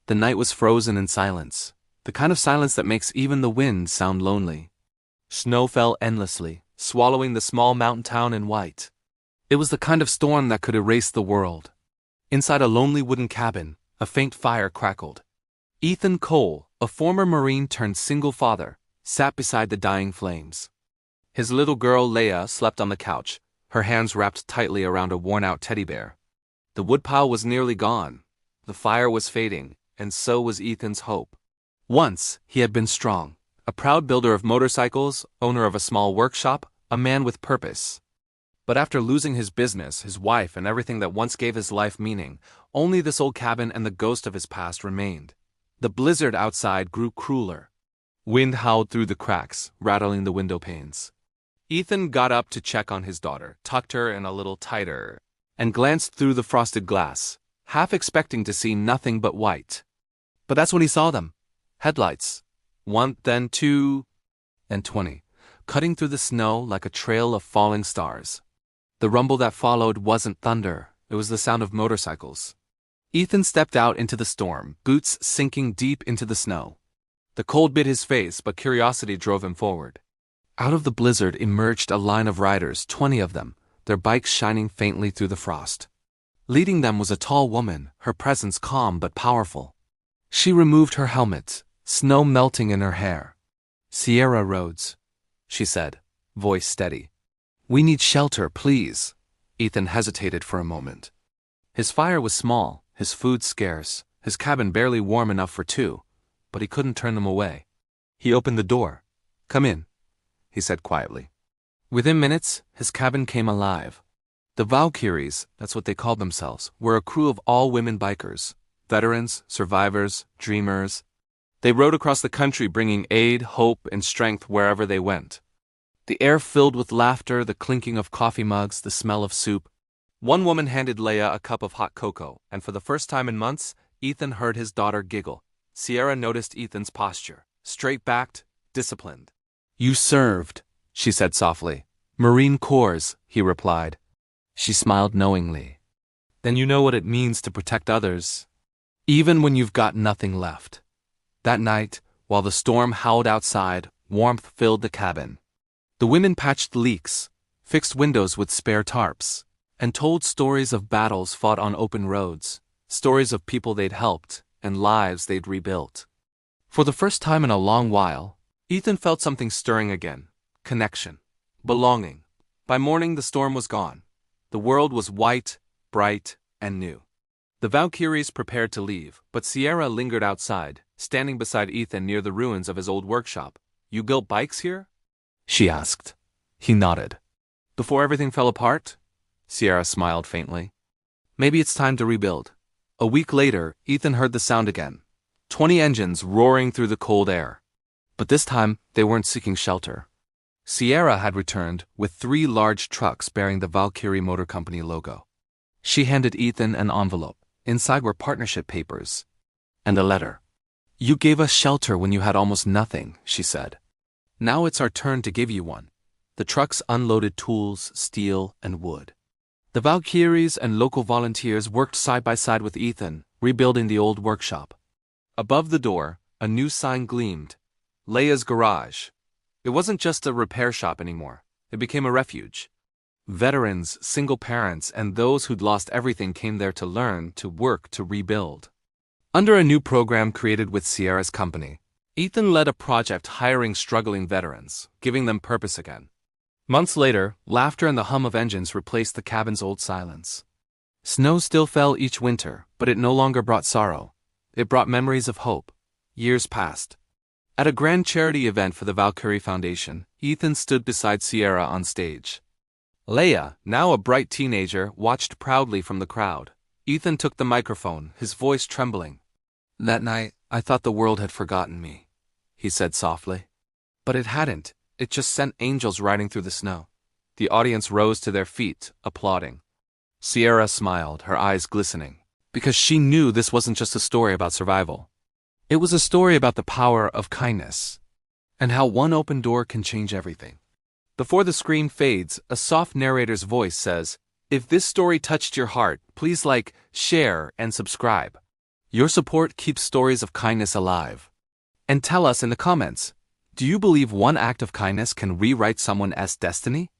The night was frozen in silence, the kind of silence that makes even the wind sound lonely. Snow fell endlessly, swallowing the small mountain town in white. It was the kind of storm that could erase the world. Inside a lonely wooden cabin, a faint fire crackled. Ethan Cole, a former Marine turned single father, sat beside the dying flames. His little girl Leia slept on the couch, her hands wrapped tightly around a worn-out teddy bear. The woodpile was nearly gone. The fire was fading, and so was Ethan's hope. Once, he had been strong, a proud builder of motorcycles, owner of a small workshop, a man with purpose. But after losing his business, his wife, and everything that once gave his life meaning, only this old cabin and the ghost of his past remained. The blizzard outside grew crueler. Wind howled through the cracks, rattling the window panes. Ethan got up to check on his daughter, tucked her in a little tighter, and glanced through the frosted glass, half expecting to see nothing but white. But that's when he saw them. Headlights. 1, then 2, and 20, cutting through the snow like a trail of falling stars. The rumble that followed wasn't thunder, it was the sound of motorcycles. Ethan stepped out into the storm, boots sinking deep into the snow. The cold bit his face, but curiosity drove him forward. Out of the blizzard emerged a line of riders, 20 of them, their bikes shining faintly through the frost. Leading them was a tall woman, her presence calm but powerful. She removed her helmet, snow melting in her hair. "Sierra Rhodes," she said, voice steady. "We need shelter, please." Ethan hesitated for a moment. His fire was small, his food scarce, his cabin barely warm enough for two, but he couldn't turn them away. He opened the door. "Come in," he said quietly. Within minutes, his cabin came alive. The Valkyries, that's what they called themselves, were a crew of all-women bikers, veterans, survivors, dreamers. They rode across the country bringing aid, hope, and strength wherever they went. The air filled with laughter, the clinking of coffee mugs, the smell of soup. One woman handed Leia a cup of hot cocoa, and for the first time in months, Ethan heard his daughter giggle. Sierra noticed Ethan's posture, straight-backed, disciplined. "You served," she said softly. "Marine Corps," he replied. She smiled knowingly. "Then you know what it means to protect others, even when you've got nothing left." That night, while the storm howled outside, warmth filled the cabin. The women patched leaks, fixed windows with spare tarps, and told stories of battles fought on open roads, stories of people they'd helped, and lives they'd rebuilt. For the first time in a long while, Ethan felt something stirring again. Connection. Belonging. By morning the storm was gone. The world was white, bright, and new. The Valkyries prepared to leave, but Sierra lingered outside, standing beside Ethan near the ruins of his old workshop. "You built bikes here?" she asked. He nodded. "Before everything fell apart?" Sierra smiled faintly. "Maybe it's time to rebuild." A week later, Ethan heard the sound again. 20 engines roaring through the cold air. But this time, they weren't seeking shelter. Sierra had returned with 3 large trucks bearing the Valkyrie Motor Company logo. She handed Ethan an envelope. Inside were partnership papers and a letter. "You gave us shelter when you had almost nothing," she said. "Now it's our turn to give you one." The trucks unloaded tools, steel, and wood. The Valkyries and local volunteers worked side by side with Ethan, rebuilding the old workshop. Above the door, a new sign gleamed. Leia's Garage. It wasn't just a repair shop anymore. It became a refuge. Veterans, single parents, and those who'd lost everything came there to learn, to work, to rebuild. Under a new program created with Sierra's company, Ethan led a project hiring struggling veterans, giving them purpose again. Months later, laughter and the hum of engines replaced the cabin's old silence. Snow still fell each winter, but it no longer brought sorrow. It brought memories of hope. Years passed. At a grand charity event for the Valkyrie Foundation, Ethan stood beside Sierra on stage. Leia, now a bright teenager, watched proudly from the crowd. Ethan took the microphone, his voice trembling. "That night, I thought the world had forgotten me," he said softly. But it hadn't. It just sent angels riding through the snow. The audience rose to their feet, applauding. Sierra smiled, her eyes glistening, because she knew this wasn't just a story about survival. It was a story about the power of kindness, and how one open door can change everything. Before the screen fades, a soft narrator's voice says, "If this story touched your heart, please like, share, and subscribe." Your support keeps stories of kindness alive. And tell us in the comments, do you believe one act of kindness can rewrite someone else's destiny?